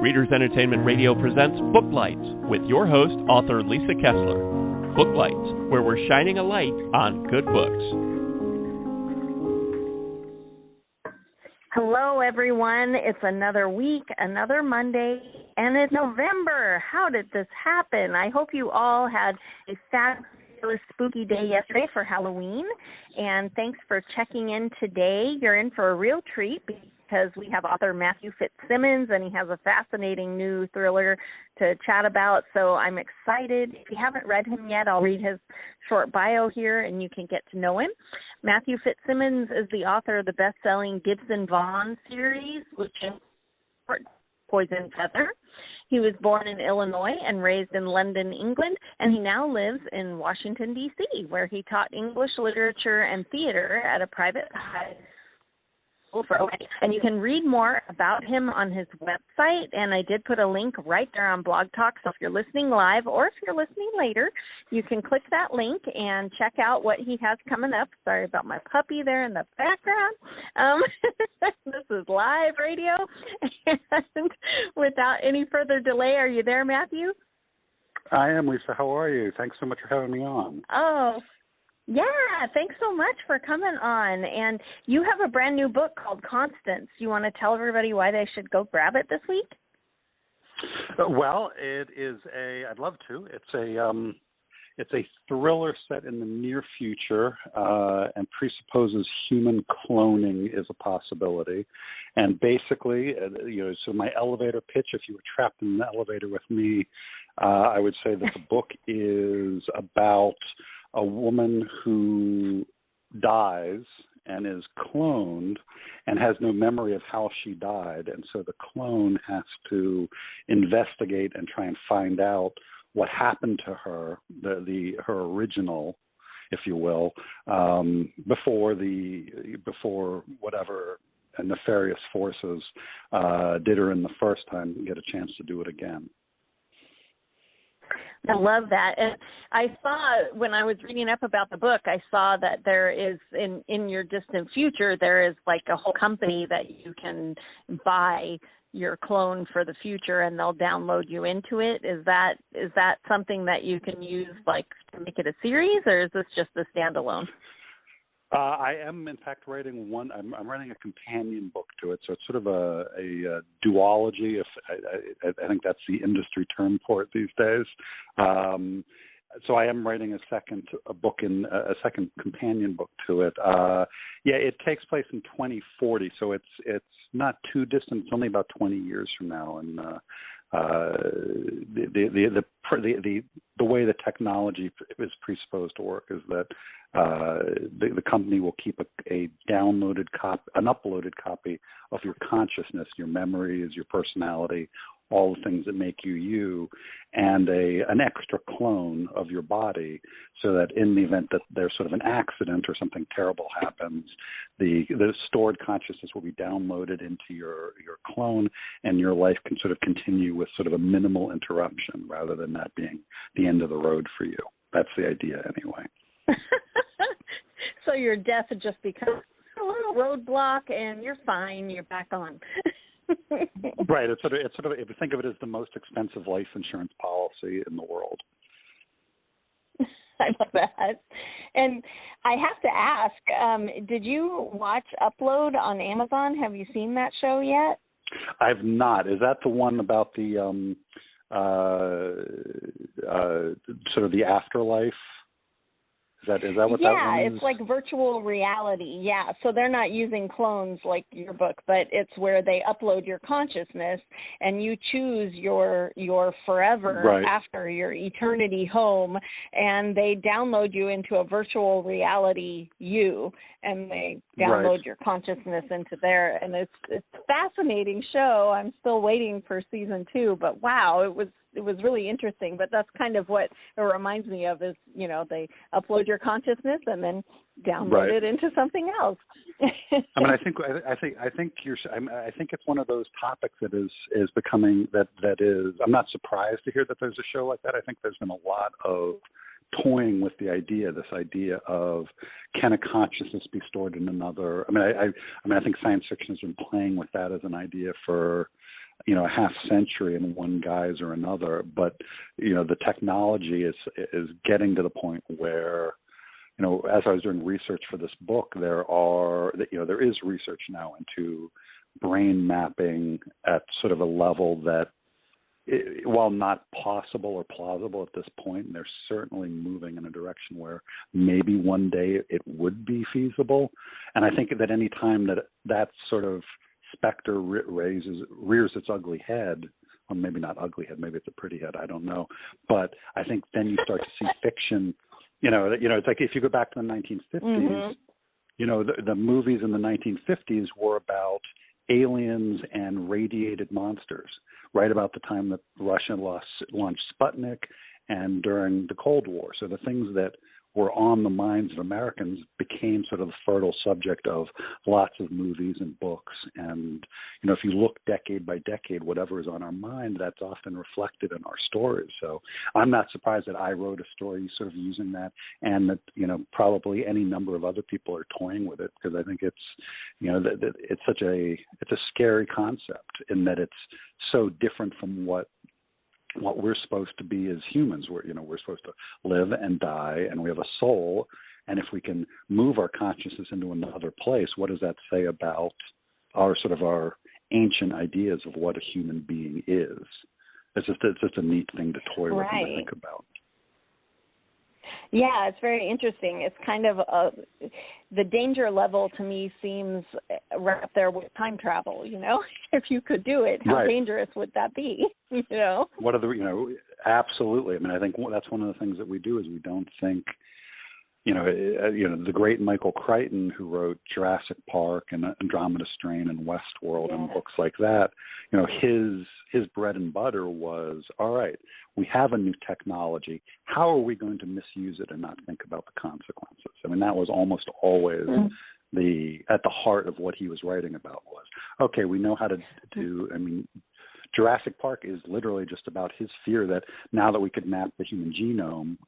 Readers Entertainment Radio presents Booklights with your host, author Lisa Kessler. Booklights, where we're shining a light on good books. Hello, everyone. It's another week, another Monday, and it's November. How did this happen? I hope you all had a fabulous, spooky day yesterday for Halloween, and thanks for checking in today. You're in for a real treat because we have author Matthew FitzSimmons, and he has a fascinating new thriller to chat about, so I'm excited. If you haven't read him yet, I'll read his short bio here, and you can get to know him. Matthew FitzSimmons is the author of the best-selling Gibson Vaughn series, which is Poison Feather. He was born in Illinois and raised in London, England, and he now lives in Washington, D.C., where he taught English literature and theater at a private high school. And you can read more about him on his website, and I did put a link right there on Blog Talk, so if you're listening live or if you're listening later, you can click that link and check out what he has coming up. Sorry about my puppy there in the background. This is live radio, and without any further delay, are you there, Matthew? I am, Lisa. How are you? Thanks so much for having me on. Oh, yeah, thanks so much for coming on. And you have a brand new book called Constance. You want to tell everybody why they should go grab it this week? Well, I'd love to. It's a thriller set in the near future and presupposes human cloning is a possibility. And basically, so my elevator pitch, if you were trapped in an elevator with me, I would say that the book is about a woman who dies and is cloned and has no memory of how she died. And so the clone has to investigate and try and find out what happened to her, her original, if you will, before whatever nefarious forces did her in the first time and get a chance to do it again. I love that. And I saw, when I was reading up about the book, I saw that there is, in your distant future, there is like a whole company that you can buy your clone for the future and they'll download you into it. Is that something that you can use like to make it a series, or is this just a standalone? I am, in fact, writing one. I'm writing a companion book to it, so it's sort of a duology. I think that's the industry term for it these days. So I am writing a second companion book to it. It takes place in 2040, so it's not too distant. It's only about 20 years from now, and the way the technology is presupposed to work is that the company will keep an uploaded copy of your consciousness, your memories, your personality, all the things that make you you, and an extra clone of your body, so that in the event that there's sort of an accident or something terrible happens, the stored consciousness will be downloaded into your clone, and your life can sort of continue with sort of a minimal interruption rather than that being the end of the road for you. That's the idea anyway. So your death just becomes a little roadblock and you're fine, you're back on. Right. It's sort of if you think of it as the most expensive life insurance policy in the world. I love that. And I have to ask, did you watch Upload on Amazon? Have you seen that show yet? I've not. Is that the one about the sort of the afterlife? Is that what that one is? Yeah, it's like virtual reality. Yeah, so they're not using clones like your book, but it's where they upload your consciousness and you choose your forever after your eternity home, and they download you into a virtual reality you, and they download your consciousness into there, and it's a fascinating show. I'm still waiting for season 2, but wow, it was really interesting. But that's kind of what it reminds me of is, they upload your consciousness and then download it into something else. I mean, I think it's one of those topics that is becoming that is. I'm not surprised to hear that there's a show like that. I think there's been a lot of toying with this idea of, can a consciousness be stored in another? I mean, I think science fiction has been playing with that as an idea for, a half century in one guise or another. But, the technology is getting to the point where, as I was doing research for this book, there is research now into brain mapping at sort of a level that, while not possible or plausible at this point, they're certainly moving in a direction where maybe one day it would be feasible. And I think that any time that sort of specter rears its ugly head, or maybe not ugly head, maybe it's a pretty head, I don't know. But I think then you start to see fiction. It's like if you go back to the 1950s, the movies in the 1950s were about aliens and radiated monsters, right about the time that Russia launched Sputnik and during the Cold War. So the things that were on the minds of Americans became sort of the fertile subject of lots of movies and books. And, if you look decade by decade, whatever is on our mind, that's often reflected in our stories. So I'm not surprised that I wrote a story sort of using that, and that, probably any number of other people are toying with it, because I think it's, it's a scary concept in that it's so different from what we're supposed to be as humans. We're supposed to live and die, and we have a soul. And if we can move our consciousness into another place, what does that say about our ancient ideas of what a human being is? It's just a neat thing to toy with and to think about. Yeah, it's very interesting. It's kind of the danger level to me seems right up there with time travel. If you could do it, how dangerous would that be? What are absolutely. I mean, I think that's one of the things that we do is we don't think. The great Michael Crichton, who wrote Jurassic Park and Andromeda Strain and Westworld and books like that, his bread and butter was, all right, we have a new technology. How are we going to misuse it and not think about the consequences? I mean, that was almost always at the heart of what he was writing about was, okay, we know how to do, Jurassic Park is literally just about his fear that now that we could map the human genome,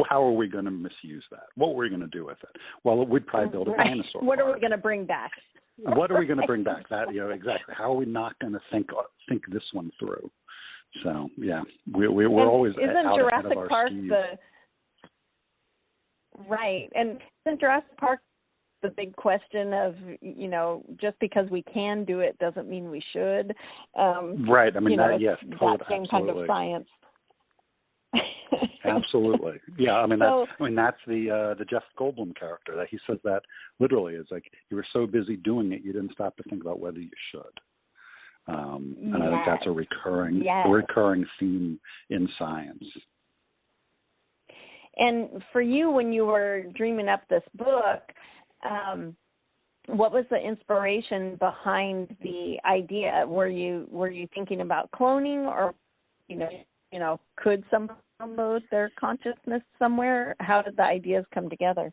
how are we going to misuse that? What were we going to do with it? Well, we'd probably build a dinosaur. What are we going to bring back? What are we going to bring back? That exactly. How are we not going to think this one through? So we're always out Jurassic ahead of our Park skis. And isn't Jurassic Park the big question of just because we can do it doesn't mean we should. Right. I mean yes, that same kind of science. Absolutely. Yeah, I mean that's the Jeff Goldblum character that he says that literally is like you were so busy doing it you didn't stop to think about whether you should. And I think that's a recurring theme in science. And for you, when you were dreaming up this book, what was the inspiration behind the idea? Were you thinking about cloning, or could someone download their consciousness somewhere? How did the ideas come together?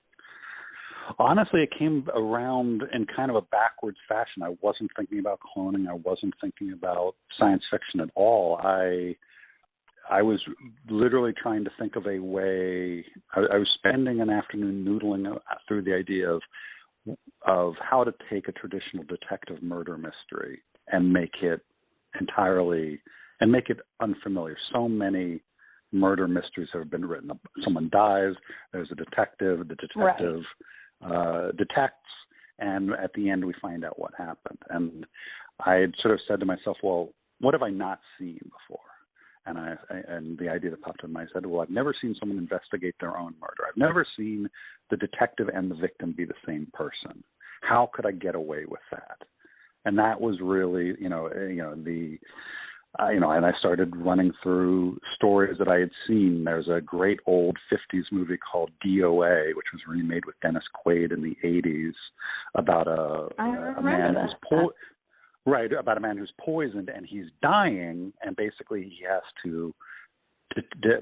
Honestly, it came around in kind of a backwards fashion. I wasn't thinking about cloning. I wasn't thinking about science fiction at all. I was literally trying to think of a way. I was spending an afternoon noodling through the idea of how to take a traditional detective murder mystery and make it unfamiliar. So many murder mysteries have been written. Someone dies, there's a detective, the detective detects, and at the end we find out what happened. And I had sort of said to myself, well, what have I not seen before? And the idea that popped in my head, well, I've never seen someone investigate their own murder. I've never seen the detective and the victim be the same person. How could I get away with that? And that was really, and I started running through stories that I had seen. There's a great old 50s movie called DOA, which was remade with Dennis Quaid in the 80s, about a man who's poisoned and he's dying, and basically he has to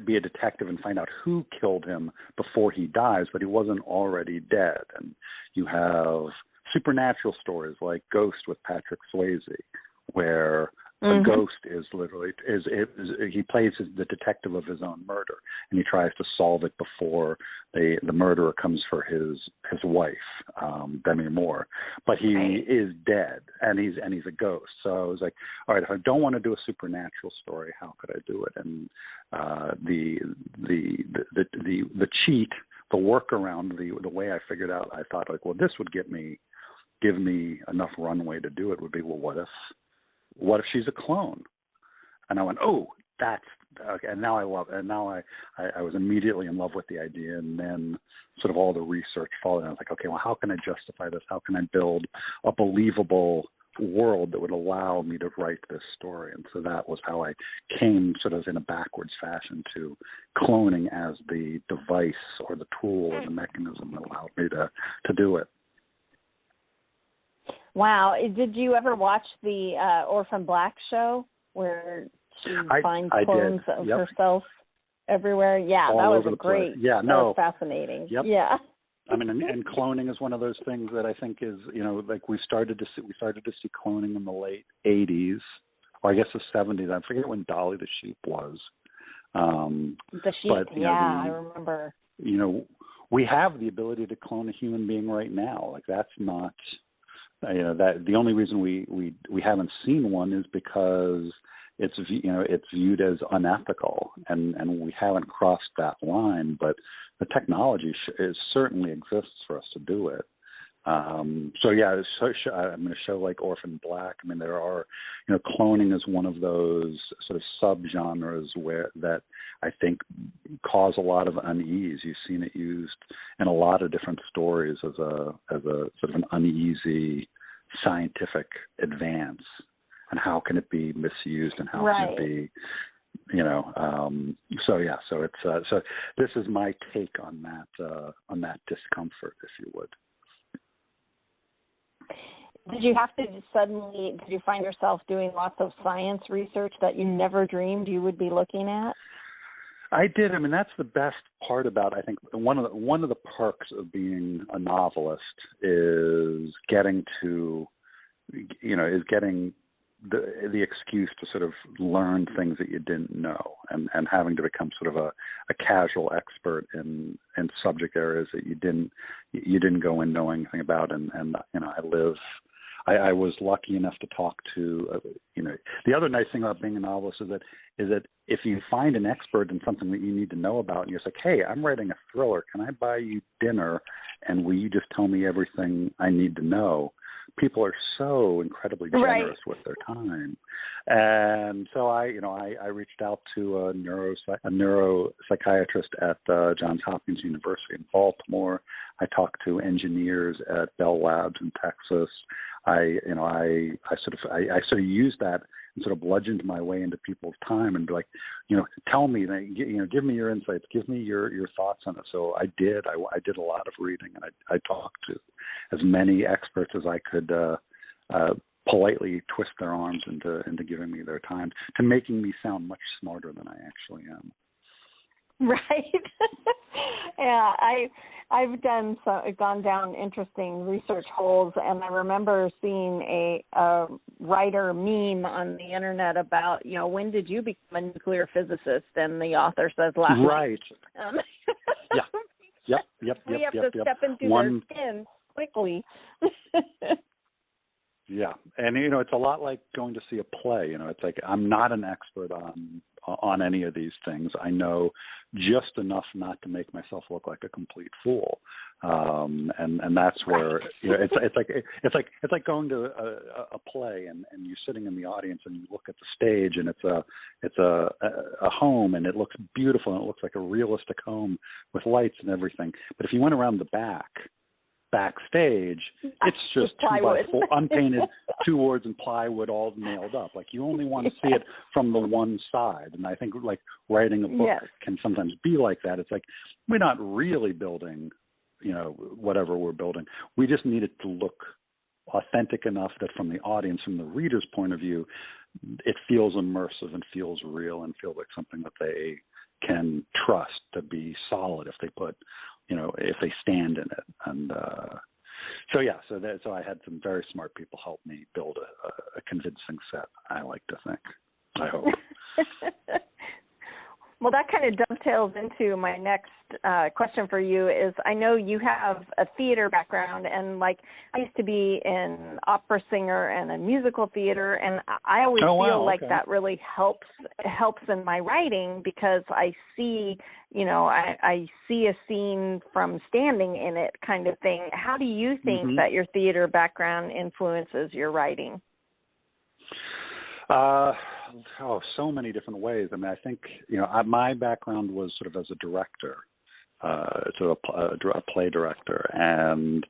be a detective and find out who killed him before he dies, but he wasn't already dead. And you have supernatural stories like Ghost with Patrick Swayze, where A ghost is literally he plays the detective of his own murder, and he tries to solve it before the murderer comes for his wife, Demi Moore. But he is dead, and he's a ghost. So I was like, all right, if I don't want to do a supernatural story, how could I do it? And the cheat, the workaround, the way I figured out, I thought like, well, this would give me enough runway to do it. Would be, well, what if she's a clone? And I went, oh, that's okay. And now I love it. And now I was immediately in love with the idea. And then sort of all the research followed. And I was like, okay, well, how can I justify this? How can I build a believable world that would allow me to write this story? And so that was how I came sort of in a backwards fashion to cloning as the device or the tool or the mechanism that allowed me to do it. Wow. Did you ever watch the Orphan Black show where she finds clones of herself everywhere? Yeah, all that was great. Yeah, that was fascinating. Yep. Yeah. I mean, and cloning is one of those things that I think is, like we started to see cloning in the late 80s, or I guess the 70s. I forget when Dolly the sheep was. The sheep, but, I remember. We have the ability to clone a human being right now. Like that's not. That the only reason we haven't seen one is because it's viewed as unethical, and we haven't crossed that line. But the technology certainly exists for us to do it. So yeah, I'm going to show like Orphan Black. I mean, there are, cloning is one of those sort of subgenres that I think cause a lot of unease. You've seen it used in a lot of different stories as a sort of an uneasy scientific advance. And how can it be misused, and how can it be, so it's so this is my take on that discomfort, if you would. Did you find yourself doing lots of science research that you never dreamed you would be looking at? I did. I mean, that's the best part about, I think, one of the perks of being a novelist is getting the excuse to sort of learn things that you didn't know, and having to become sort of a casual expert in subject areas that you didn't go in knowing anything about. And I was lucky enough to talk to, the other nice thing about being a novelist is that if you find an expert in something that you need to know about, and you're like, hey, I'm writing a thriller, can I buy you dinner, and will you just tell me everything I need to know? People are so incredibly generous with their time. And so I reached out to a neuropsychiatrist at Johns Hopkins University in Baltimore. I talked to engineers at Bell Labs in Texas. I sort of used that and sort of bludgeoned my way into people's time and be like, tell me, give me your insights, give me your thoughts on it. So I did. I did a lot of reading, and I talked to as many experts as I could politely twist their arms into giving me their time, to making me sound much smarter than I actually am. Right. Yeah, I've gone down interesting research holes, and I remember seeing a writer meme on the internet about, when did you become a nuclear physicist? And the author says last night. Yeah. Yep. We have to step into their skin quickly. Yeah, and it's a lot like going to see a play. It's like I'm not an expert on any of these things. I know just enough not to make myself look like a complete fool, and that's where it's like going to a play and you're sitting in the audience and you look at the stage and it's a home and it looks beautiful and it looks like a realistic home with lights and everything. But if you went around the backstage, it's just 2x4 unpainted 2 words and plywood all nailed up. Like you only want to see it from the one side. And I think like writing a book can sometimes be like that. It's like we're not really building, whatever we're building. We just need it to look authentic enough that from the audience, from the reader's point of view, it feels immersive and feels real and feels like something that they can trust to be solid if they put, if they stand in it. And So I had some very smart people help me build a convincing set. I like to think. I hope. Well, that kind of dovetails into my next question for you is I know you have a theater background, and like I used to be an opera singer and a musical theater, and I always feel like that really helps in my writing because I see, I see a scene from standing in it kind of thing. How do you think that your theater background influences your writing? So many different ways. I mean, I think, my background was sort of as a director, sort of a play director. And,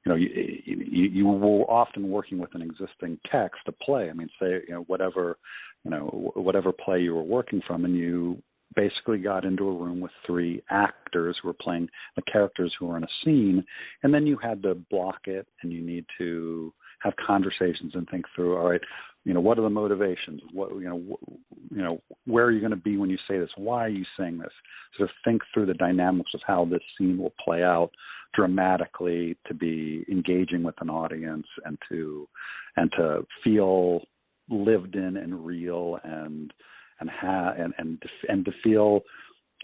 you were often working with an existing text, a play. I mean, say, whatever play you were working from, and you basically got into a room with three actors who were playing the characters who were in a scene, and then you had to block it, and you need to have conversations and think through, all right, what are the motivations? What, where are you going to be when you say this? Why are you saying this? Sort of think through the dynamics of how this scene will play out dramatically to be engaging with an audience and to feel lived in and real and to feel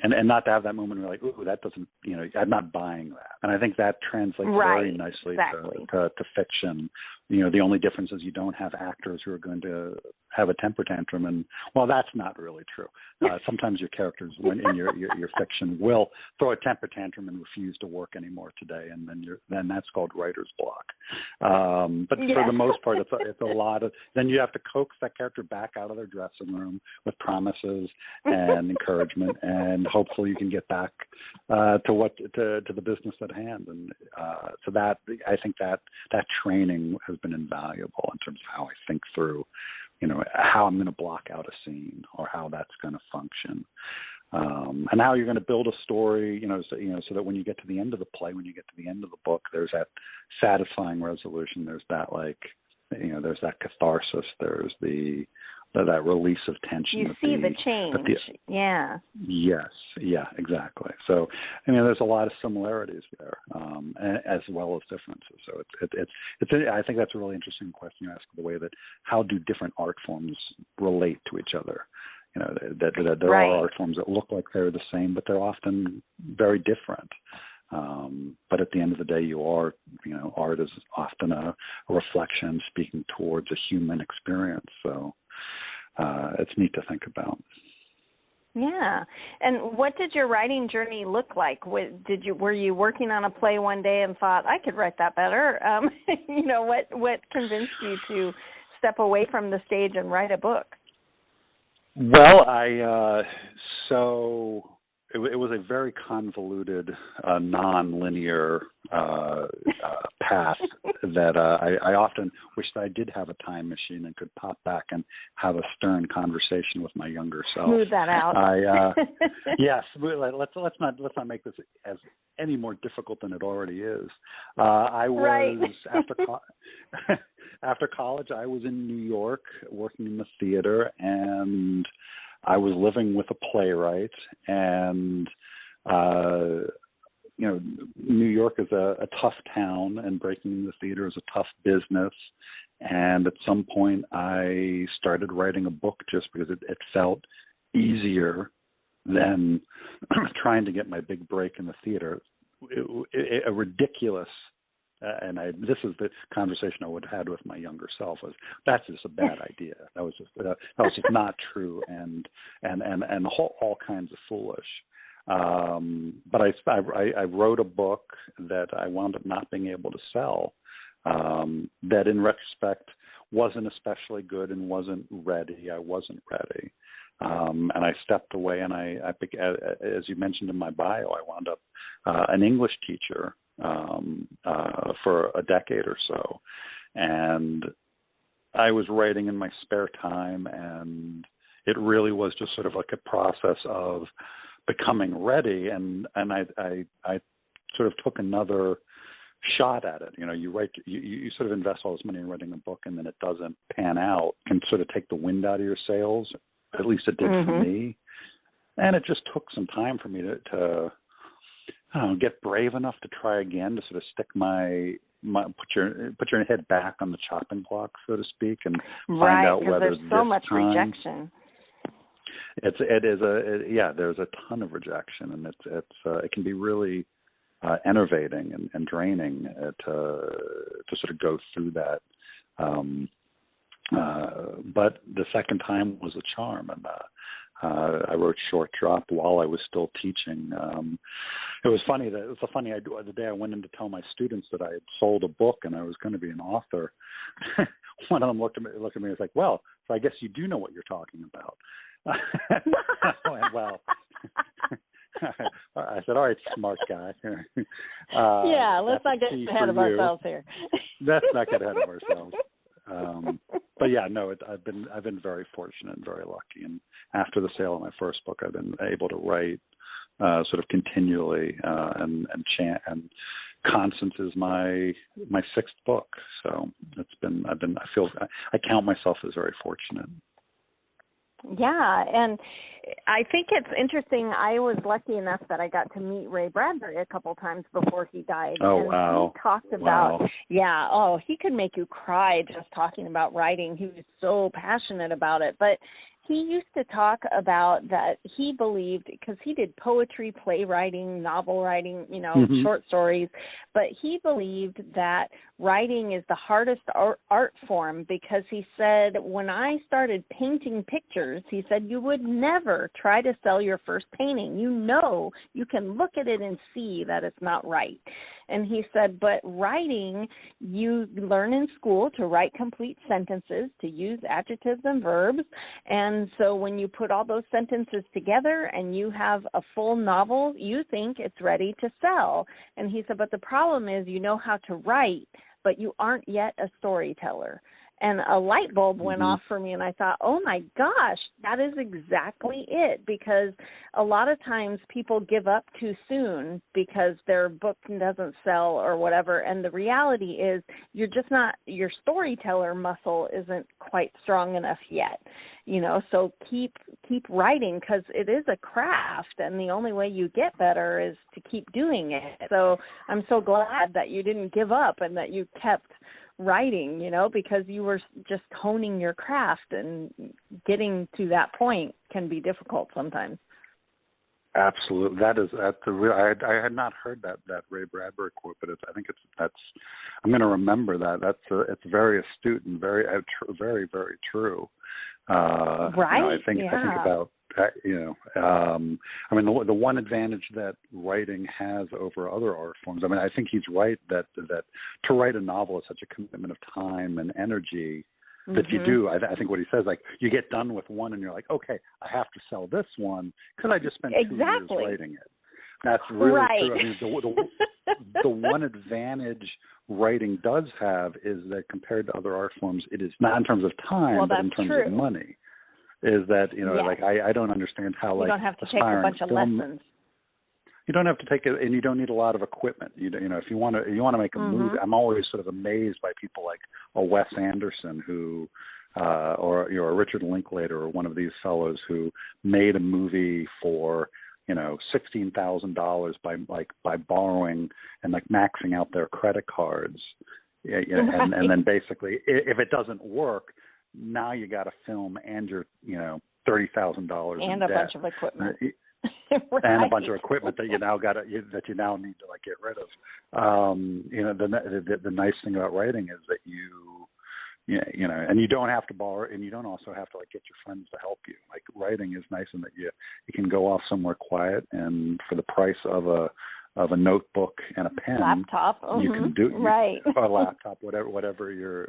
and not to have that moment where you're like, ooh, that doesn't, I'm not buying that. And I think that translates very nicely to fiction. The only difference is you don't have actors who are going to have a temper tantrum. And, well, that's not really true. Sometimes your characters in your fiction will throw a temper tantrum and refuse to work anymore today. And then that's called writer's block. But for the most part, it's a lot of, then you have to coax that character back out of their dressing room with promises and encouragement, and hopefully you can get back to the business at hand. And so that, I think that training has been invaluable in terms of how I think through, how I'm going to block out a scene or how that's going to function. And how you're going to build a story, so that when you get to the end of the play, when you get to the end of the book, there's that satisfying resolution. There's that there's that catharsis. There's that release of tension. You see the change. Yeah. Yes. Yeah, exactly. So, there's a lot of similarities there, as well as differences. So I think that's a really interesting question you ask, the way that how do different art forms relate to each other? That there are art forms that look like they're the same, but they're often very different. But at the end of the day, art is often a reflection speaking towards a human experience. So it's neat to think about. Yeah. And what did your writing journey look like? Were you working on a play one day and thought, I could write that better? What convinced you to step away from the stage and write a book? Well, it was a very convoluted, non-linear path that I often wished I did have a time machine and could pop back and have a stern conversation with my younger self. Smooth that out. Yes, let's not make this as any more difficult than it already is. I was after college. I was in New York working in the theater, and I was living with a playwright, and New York is a tough town, and breaking in the theater is a tough business. And at some point, I started writing a book just because it felt easier than trying to get my big break in the theater. A ridiculous. This is the conversation I would have had with my younger self, was that's just a bad idea. That was just not true, and all kinds of foolish. But I wrote a book that I wound up not being able to sell. That in retrospect wasn't especially good and wasn't ready. I wasn't ready. And I stepped away, and I as you mentioned in my bio, I wound up an English teacher for a decade or so. And I was writing in my spare time, and it really was just sort of like a process of becoming ready. And I sort of took another shot at it. You write, you sort of invest all this money in writing a book, and then it doesn't pan out, can sort of take the wind out of your sails. At least it did for me. And it just took some time for me to get brave enough to try again, to sort of stick my put your head back on the chopping block, so to speak, and find right, out whether there's so much time, rejection. There's a ton of rejection, and it can be really enervating and draining to sort of go through that. But the second time was a charm, and I wrote Short Drop while I was still teaching. It was funny the day I went in to tell my students that I had sold a book and I was going to be an author. One of them looked at me and was like, "Well, so I guess you do know what you're talking about." I went, well. I said, "All right, smart guy." Let's not get ahead of ourselves here. Let's not get ahead of ourselves. But yeah, no, I've been very fortunate and very lucky. And after the sale of my first book, I've been able to write sort of continually, and Constance is my sixth book. So I count myself as very fortunate. Yeah, and I think it's interesting. I was lucky enough that I got to meet Ray Bradbury a couple times before he died. Oh, and wow. He talked about, he could make you cry just talking about writing. He was so passionate about it. But he used to talk about that he believed, because he did poetry, playwriting, novel writing, short stories, but he believed that writing is the hardest art form, because he said, when I started painting pictures, he said, you would never try to sell your first painting. You can look at it and see that it's not right. And he said, but writing, you learn in school to write complete sentences, to use adjectives and verbs. And so when you put all those sentences together and you have a full novel, you think it's ready to sell. And he said, but the problem is you know how to write, but you aren't yet a storyteller. And a light bulb went off for me, and I thought, oh, my gosh, that is exactly it, because a lot of times people give up too soon because their book doesn't sell or whatever, and the reality is your storyteller muscle isn't quite strong enough yet, so keep writing, because it is a craft, and the only way you get better is to keep doing it. So I'm so glad that you didn't give up and that you kept writing, because you were just honing your craft, and getting to that point can be difficult sometimes. Absolutely, I had not heard that Ray Bradbury quote, but I'm going to remember that. It's very astute and very, very, very true. Right. I think about that. The one advantage that writing has over other art forms. I think he's right that to write a novel is such a commitment of time and energy that you do. I think what he says, like, you get done with one and you're like, okay, I have to sell this one because I just spent 2 years writing it. That's really true. The one advantage writing does have is that compared to other art forms, it is not in terms of time, but in terms of money. Is that, I don't understand how, you don't have to take a bunch of lessons. You don't have to take it, and you don't need a lot of equipment. If you want to make a movie, I'm always sort of amazed by people like a Wes Anderson who, or a Richard Linklater, or one of these fellows who made a movie for $16,000 by borrowing and maxing out their credit cards, and then basically if it doesn't work, now you got a film and you're $30,000 and a bunch of equipment. And a bunch of equipment that you now need to get rid of. The nice thing about writing is that and you don't have to borrow, and you don't also have to get your friends to help you. Writing is nice in that you can go off somewhere quiet, and for the price of a notebook and a pen, laptop, you can do right, or a laptop, whatever your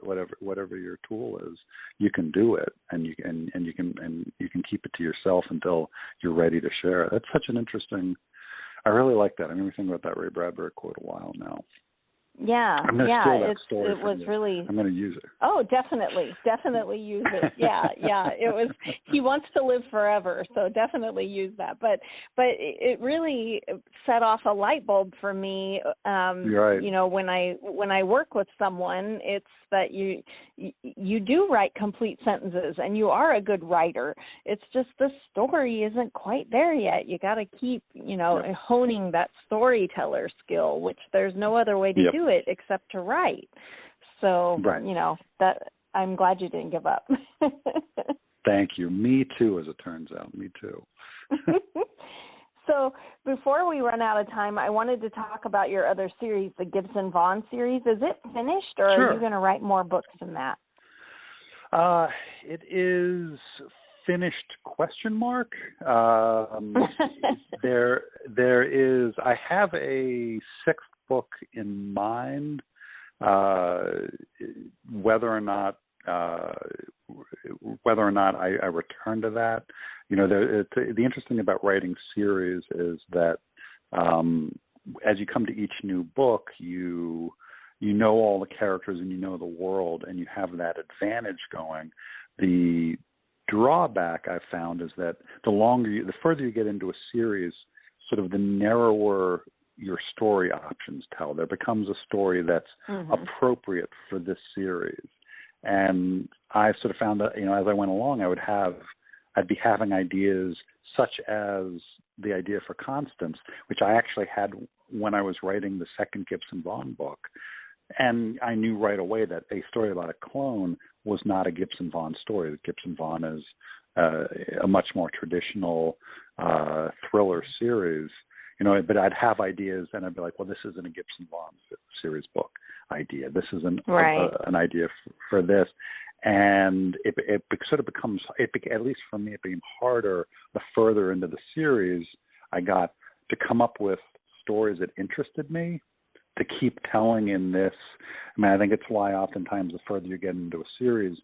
tool is, you can do it, and you can keep it to yourself until you're ready to share it. That's such an interesting. I really like that. I'm going to be thinking about that Ray Bradbury quote a while now. Yeah, I'm going to steal that story. It was really. I'm going to use it. Oh, definitely use it. Yeah. It was. He wants to live forever, so definitely use that. But it really set off a light bulb for me. Right. When I work with someone, it's that you do write complete sentences, and you are a good writer. It's just the story isn't quite there yet. You got to keep honing that storyteller skill, which there's no other way to do it except to write. So, right. that I'm glad you didn't give up. Thank you. Me too, as it turns out. Me too. So before we run out of time, I wanted to talk about your other series, the Gibson Vaughn series. Is it finished, or Sure. are you going to write more books than that? It is finished ? There is. I have a sixth book in mind. Whether or not I return to that, the interesting thing about writing series is that as you come to each new book, you know all the characters and you know the world, and you have that advantage going. The drawback I've found is that the further you get into a series, sort of the narrower your story options tell. There becomes a story that's appropriate for this series. And I sort of found that, as I went along, I'd be having ideas such as the idea for Constance, which I actually had when I was writing the second Gibson Vaughn book. And I knew right away that a story about a clone was not a Gibson Vaughn story. Gibson Vaughn is a much more traditional thriller series. But I'd have ideas, and I'd be like, well, this isn't a Gibson Vaughn series book idea. This is an idea for this. And it sort of becomes, at least for me, it became harder the further into the series I got to come up with stories that interested me to keep telling in this. I think it's why oftentimes the further you get into a series,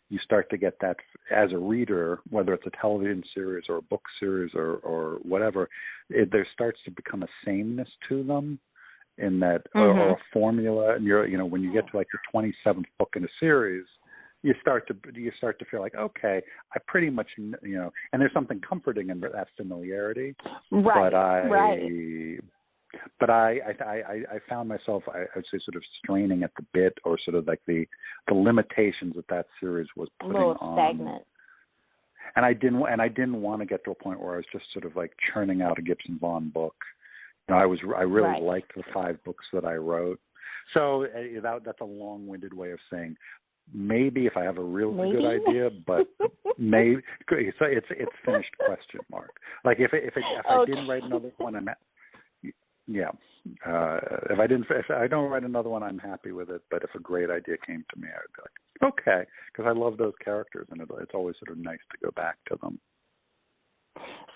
you start to get that as a reader, whether it's a television series or a book series or whatever, there starts to become a sameness to them in that, or a formula. And when you get to like the 27th book in a series, you start to feel like, okay, I pretty much, and there's something comforting in that familiarity. Right. But I found myself, I would say, sort of straining at the bit, or sort of like the limitations that series was putting on. A little stagnant. And I didn't want to get to a point where I was just sort of like churning out a Gibson Vaughn book. I really liked the 5 books that I wrote. So that's a long-winded way of saying maybe if I have a really good idea, but maybe so it's finished ? Like if I didn't write another one, if I don't write another one, I'm happy with it. But if a great idea came to me, I would be like, okay, because I love those characters, and it's always sort of nice to go back to them.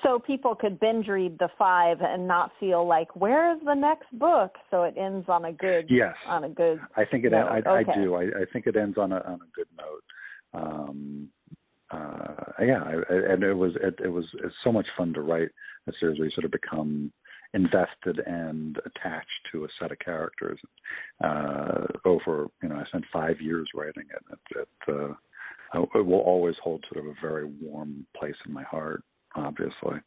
So people could binge read the 5 and not feel like, where is the next book? So it ends on a good. Yes. On a good. I think it. Note. I do. I think it ends on a good note. And it's so much fun to write a series where you sort of become invested and attached to a set of characters. Over, I spent 5 years writing it. It will always hold sort of a very warm place in my heart, obviously.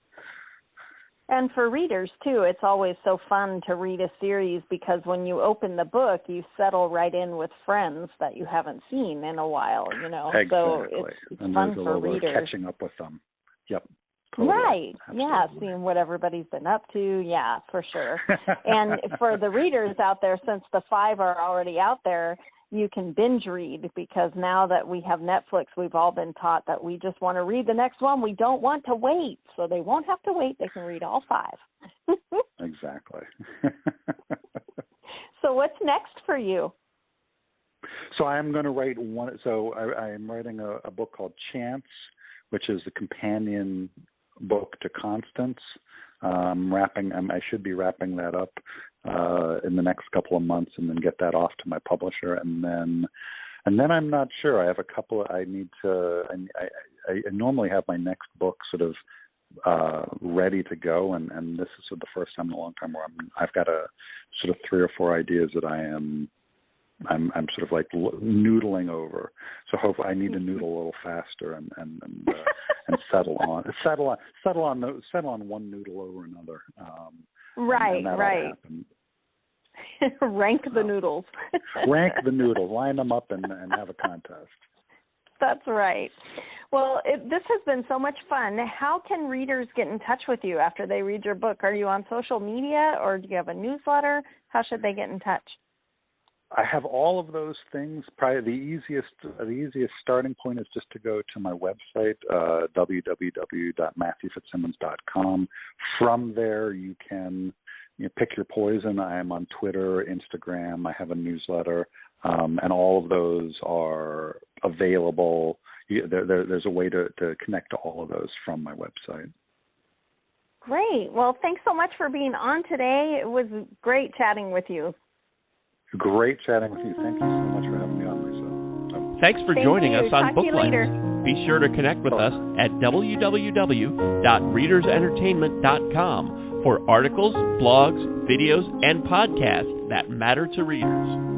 And for readers, too, it's always so fun to read a series because when you open the book, you settle right in with friends that you haven't seen in a while, Exactly. So it's and fun there's a for little readers. Catching up with them. Yep. Totally. Right. Absolutely. Yeah, seeing what everybody's been up to. Yeah, for sure. And for the readers out there, since the 5 are already out there, you can binge read, because now that we have Netflix, we've all been taught that we just want to read the next one. We don't want to wait. So they won't have to wait. They can read all 5. Exactly. So what's next for you? So I'm going to write one. So I'm writing a book called Chance, which is the companion book to Constance. I should be wrapping that up in the next couple of months, and then get that off to my publisher, and then I'm not sure. I have a couple. I normally have my next book sort of ready to go, and this is sort of the first time in a long time where I've got a sort of 3 or 4 ideas that I'm sort of like noodling over. So hopefully I need to noodle a little faster and settle on one noodle over another. Right. Rank the noodles. Rank the noodles. Line them up and have a contest. That's right. Well, this has been so much fun. How can readers get in touch with you after they read your book? Are you on social media, or do you have a newsletter? How should they get in touch? I have all of those things. Probably the easiest starting point is just to go to my website, www.matthewfitzsimmons.com. From there, you can pick your poison. I am on Twitter, Instagram. I have a newsletter, and all of those are available. There's a way to connect to all of those from my website. Great. Well, thanks so much for being on today. It was great chatting with you. Great chatting with you. Thank you so much for having me on, Lisa. Thanks for joining us on Booklights. Be sure to connect with us at www.readersentertainment.com for articles, blogs, videos, and podcasts that matter to readers.